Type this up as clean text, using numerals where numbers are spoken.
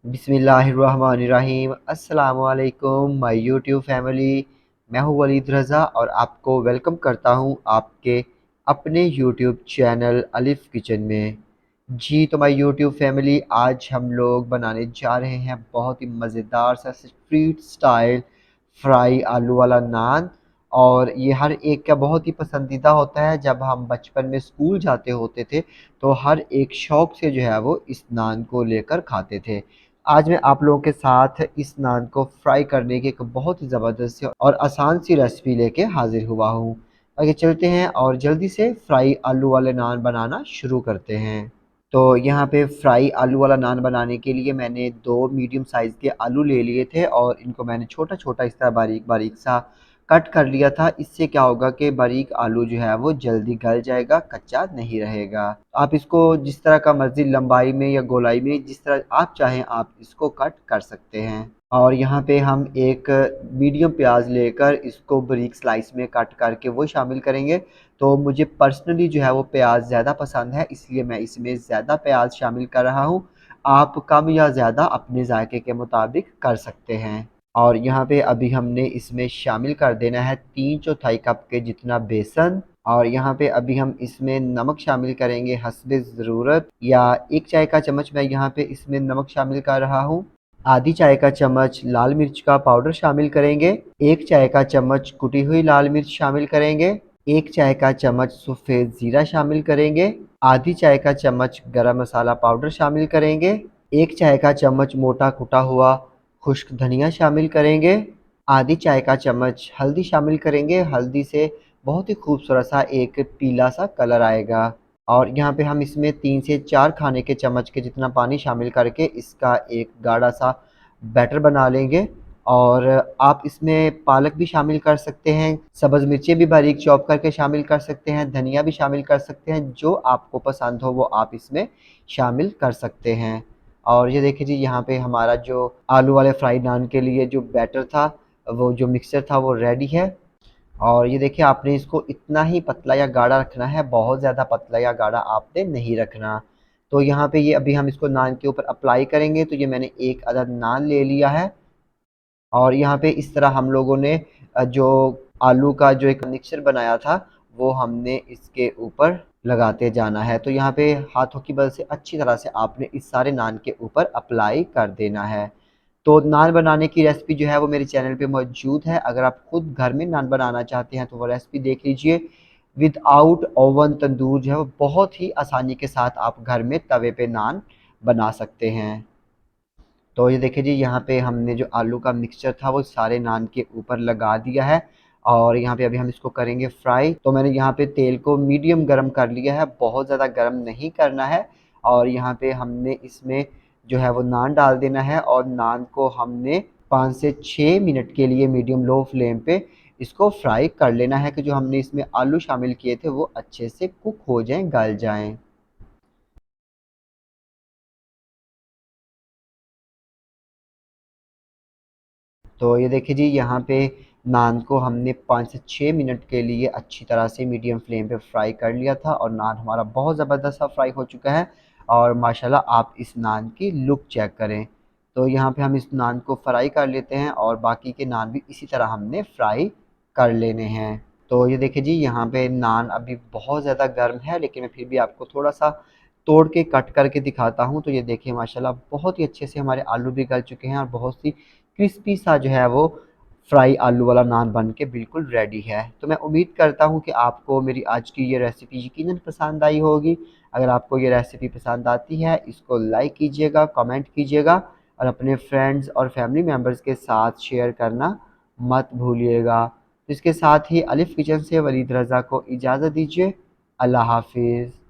बिस्मिल्लाहिर्रहमानिर्रहीम। अस्सलाम वालेकुम माय यूट्यूब फैमिली। मैं हूँ वलीद रज़ा और आपको वेलकम करता हूँ आपके अपने यूट्यूब चैनल अलिफ़ किचन में। जी तो माय यूट्यूब फैमिली, आज हम लोग बनाने जा रहे हैं बहुत ही मज़ेदार सा स्ट्रीट स्टाइल फ्राई आलू वाला नान। और ये हर एक का बहुत ही पसंदीदा होता है। जब हम बचपन में स्कूल जाते होते थे तो हर एक शौक़ से जो है वो इस नान को लेकर खाते थे। आज मैं आप लोगों के साथ इस नान को फ्राई करने की एक बहुत ही ज़बरदस्त और आसान सी रेसिपी लेके हाज़िर हुआ हूँ। आगे चलते हैं और जल्दी से फ्राई आलू वाले नान बनाना शुरू करते हैं। तो यहाँ पे फ्राई आलू वाला नान बनाने के लिए मैंने 2 मीडियम साइज़ के आलू ले लिए थे और इनको मैंने छोटा-छोटा इस तरह बारीक-बारीक सा कट कर लिया था। इससे क्या होगा कि बारीक आलू जो है वो जल्दी गल जाएगा, कच्चा नहीं रहेगा। आप इसको जिस तरह का मर्ज़ी लंबाई में या गोलाई में जिस तरह आप चाहें आप इसको कट कर सकते हैं। और यहाँ पे हम एक मीडियम प्याज़ लेकर इसको बारीक स्लाइस में कट करके वो शामिल करेंगे। तो मुझे पर्सनली जो है वो प्याज़ ज़्यादा पसंद है, इसलिए मैं इसमें ज़्यादा प्याज़ शामिल कर रहा हूँ। आप कम या ज़्यादा अपने ज़ायके के मुताबिक कर सकते हैं। और यहाँ पे अभी हमने इसमें शामिल कर देना है 3/4 कप के जितना बेसन। और यहाँ पे अभी हम इसमें नमक शामिल करेंगे हस्बे ज़रूरत, या 1 चाय का चम्मच मैं यहाँ पे इसमें नमक शामिल कर रहा हूँ। आधी चाय का चम्मच लाल मिर्च का पाउडर शामिल करेंगे। 1 चाय का चम्मच कुटी हुई लाल मिर्च शामिल करेंगे। 1 चाय का चम्मच सफ़ेद ज़ीरा शामिल करेंगे। आधी चाय का चम्मच गरम मसाला पाउडर शामिल करेंगे। 1 चाय का चम्मच मोटा कुटा हुआ खुश्क धनिया शामिल करेंगे। आधी चाय का चम्मच हल्दी शामिल करेंगे। हल्दी से बहुत ही खूबसूरत सा एक पीला सा कलर आएगा। और यहाँ पे हम इसमें 3 से 4 खाने के चम्मच के जितना पानी शामिल करके इसका एक गाढ़ा सा बैटर बना लेंगे। और आप इसमें पालक भी शामिल कर सकते हैं, सब्ज़ मिर्चें भी बारीक चॉप करके शामिल कर सकते हैं, धनिया भी शामिल कर सकते हैं, जो आपको पसंद हो वो आप इसमें शामिल कर सकते हैं। और ये देखिए जी, यहाँ पे हमारा जो आलू वाले फ्राई नान के लिए जो बैटर था, वो जो मिक्सचर था वो रेडी है। और ये देखिए आपने इसको इतना ही पतला या गाढ़ा रखना है, बहुत ज़्यादा पतला या गाढ़ा आपने नहीं रखना। तो यहाँ पे ये अभी हम इसको नान के ऊपर अप्लाई करेंगे। तो ये मैंने 1 अदद नान ले लिया है और यहाँ पे इस तरह हम लोगों ने जो आलू का जो एक मिक्सचर बनाया था वो हमने इसके ऊपर लगाते जाना है। तो यहाँ पे हाथों की मदद से अच्छी तरह से आपने इस सारे नान के ऊपर अप्लाई कर देना है। तो नान बनाने की रेसिपी जो है वो मेरे चैनल पे मौजूद है। अगर आप खुद घर में नान बनाना चाहते हैं तो वो रेसिपी देख लीजिए। विदाउट ओवन तंदूर जो है वो बहुत ही आसानी के साथ आप घर में तवे पे नान बना सकते हैं। तो ये देखिए जी, यहाँ पे हमने जो आलू का मिक्सचर था वो सारे नान के ऊपर लगा दिया है। और यहाँ पे अभी हम इसको करेंगे फ्राई। तो मैंने यहाँ पे तेल को मीडियम गरम कर लिया है, बहुत ज़्यादा गरम नहीं करना है। और यहाँ पे हमने इसमें जो है वो नान डाल देना है और नान को हमने 5 से 6 मिनट के लिए मीडियम लो फ्लेम पे इसको फ्राई कर लेना है कि जो हमने इसमें आलू शामिल किए थे वो अच्छे से कुक हो जाएँ, गल जाएँ। तो ये देखिए जी, यहाँ पे नान को हमने 5 से 6 मिनट के लिए अच्छी तरह से मीडियम फ्लेम पे फ्राई कर लिया था और नान हमारा बहुत ज़बरदस्त सा फ्राई हो चुका है। और माशाल्लाह आप इस नान की लुक चेक करें। तो यहाँ पे हम इस नान को फ्राई कर लेते हैं और बाकी के नान भी इसी तरह हमने फ्राई कर लेने हैं। तो ये देखिए जी, यहाँ पे नान अभी बहुत ज़्यादा गर्म है, लेकिन मैं फिर भी आपको थोड़ा-सा तोड़ के कट करके दिखाता हूँ। तो ये देखिए माशाल्लाह बहुत ही अच्छे से हमारे आलू भी गल चुके हैं और बहुत सी क्रिस्पी सा जो है वो फ्राई आलू वाला नान बन के बिल्कुल रेडी है। तो मैं उम्मीद करता हूँ कि आपको मेरी आज की ये रेसिपी यकीनन पसंद आई होगी। अगर आपको ये रेसिपी पसंद आती है, इसको लाइक कीजिएगा, कमेंट कीजिएगा और अपने फ्रेंड्स और फैमिली मेम्बर्स के साथ शेयर करना मत भूलिएगा। तो इसके साथ ही अलिफ़ किचन से वलीद रज़ा को इजाज़त दीजिए। अल्लाह हाफ़िज़।